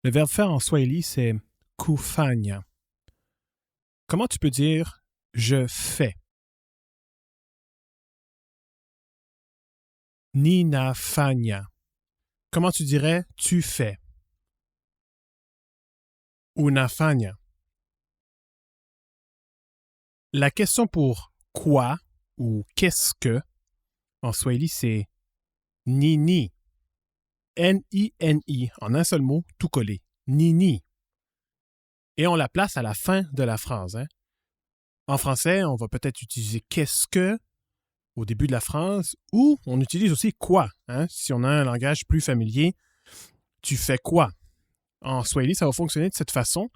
Le verbe faire en swahili, c'est kufanya. Comment tu peux dire je fais? Ninafanya. Comment tu dirais tu fais? Unafanya. La question pour quoi ou qu'est-ce que en swahili, c'est nini. N-I-N-I, en un seul mot, tout collé. Nini. Et on la place à la fin de la phrase. Hein? En français, on va peut-être utiliser qu'est-ce que au début de la phrase ou on utilise aussi quoi. Hein? Si on a un langage plus familier, tu fais quoi? En swahili, ça va fonctionner de cette façon.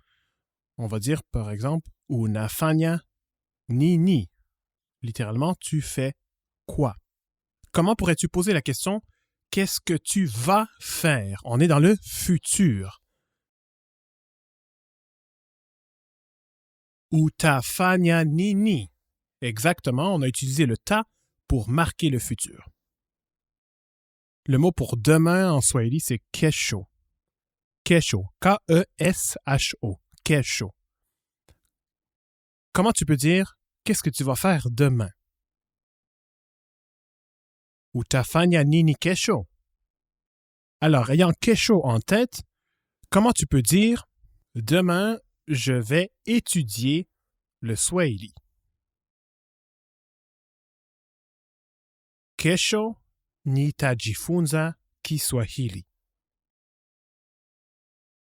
On va dire, par exemple, unafanya nini. Littéralement, tu fais quoi? Comment pourrais-tu poser la question qu'est-ce que tu vas faire? On est dans le futur. Utafanya nini. Exactement, on a utilisé le ta pour marquer le futur. Le mot pour demain en swahili, c'est kesho. Kesho. K-E-S-H-O. Kesho. Comment tu peux dire qu'est-ce que tu vas faire demain? Utafanya nini kesho? Alors, ayant kesho en tête, comment tu peux dire demain, je vais étudier le swahili? Kesho nitajifunza Kiswahili.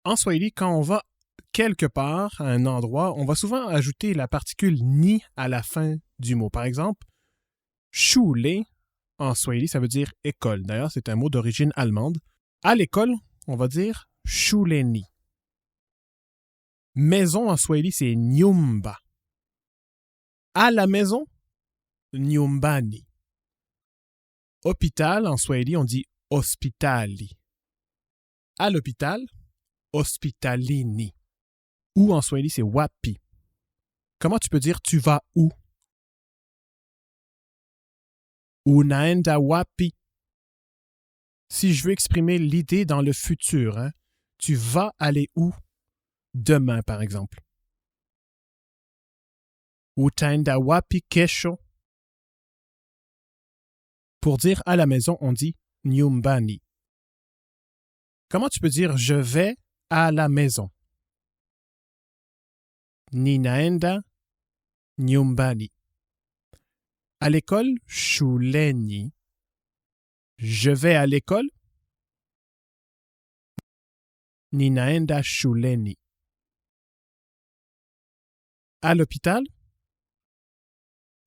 En swahili, quand on va quelque part, à un endroit, on va souvent ajouter la particule ni à la fin du mot. Par exemple, shule, en swahili, ça veut dire école. D'ailleurs, c'est un mot d'origine allemande. À l'école, on va dire shuleni. Maison en swahili, c'est nyumba. À la maison, nyumbani. Hôpital, en swahili, on dit hospitali. À l'hôpital, hospitalini. Ou en swahili, c'est wapi. Comment tu peux dire tu vas où? Unaenda wapi. Si je veux exprimer l'idée dans le futur, hein, tu vas aller où? Demain, par exemple. Utaenda wapi kesho. Pour dire à la maison, on dit nyumbani. Comment tu peux dire je vais à la maison? Ninaenda nyumbani. À l'école, shuleni. Je vais à l'école? Ninaenda shuleni. À l'hôpital?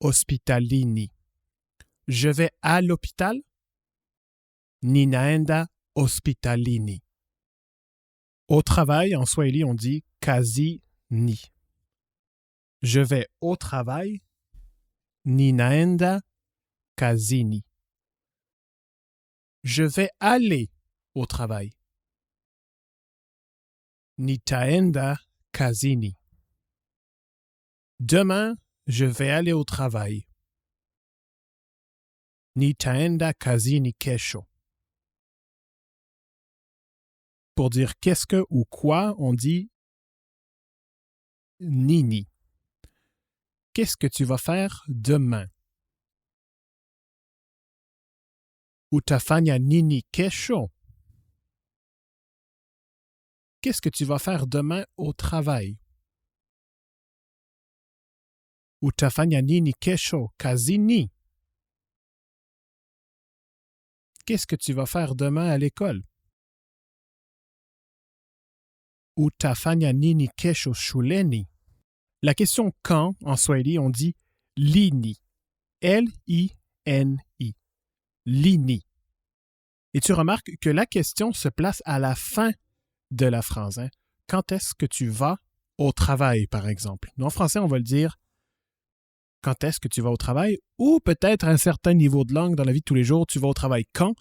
Hospitalini. Je vais à l'hôpital? Ninaenda hospitalini. Au travail, en swahili, on dit kazini. Je vais au travail? Ninaenda kazini. Je vais aller au travail. Nitaenda kazini. Demain, je vais aller au travail. Nitaenda kazini kesho. Pour dire qu'est-ce que ou quoi, on dit nini. Qu'est-ce que tu vas faire demain? Utafanya nini kesho? Qu'est-ce que tu vas faire demain au travail? Utafanya nini kesho kazini? Qu'est-ce que tu vas faire demain à l'école? Utafanya nini kesho shuleni? La question quand, en swahili, on dit lini. L-I-N-I. Lini. Et tu remarques que la question se place à la fin de la phrase. Hein? Quand est-ce que tu vas au travail, par exemple? Nous, en français, on va le dire quand est-ce que tu vas au travail? Ou peut-être à un certain niveau de langue dans la vie de tous les jours, tu vas au travail quand?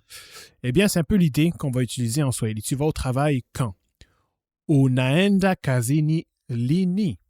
Eh bien, c'est un peu l'idée qu'on va utiliser en swahili. Tu vas au travail quand? Unaenda kazini lini?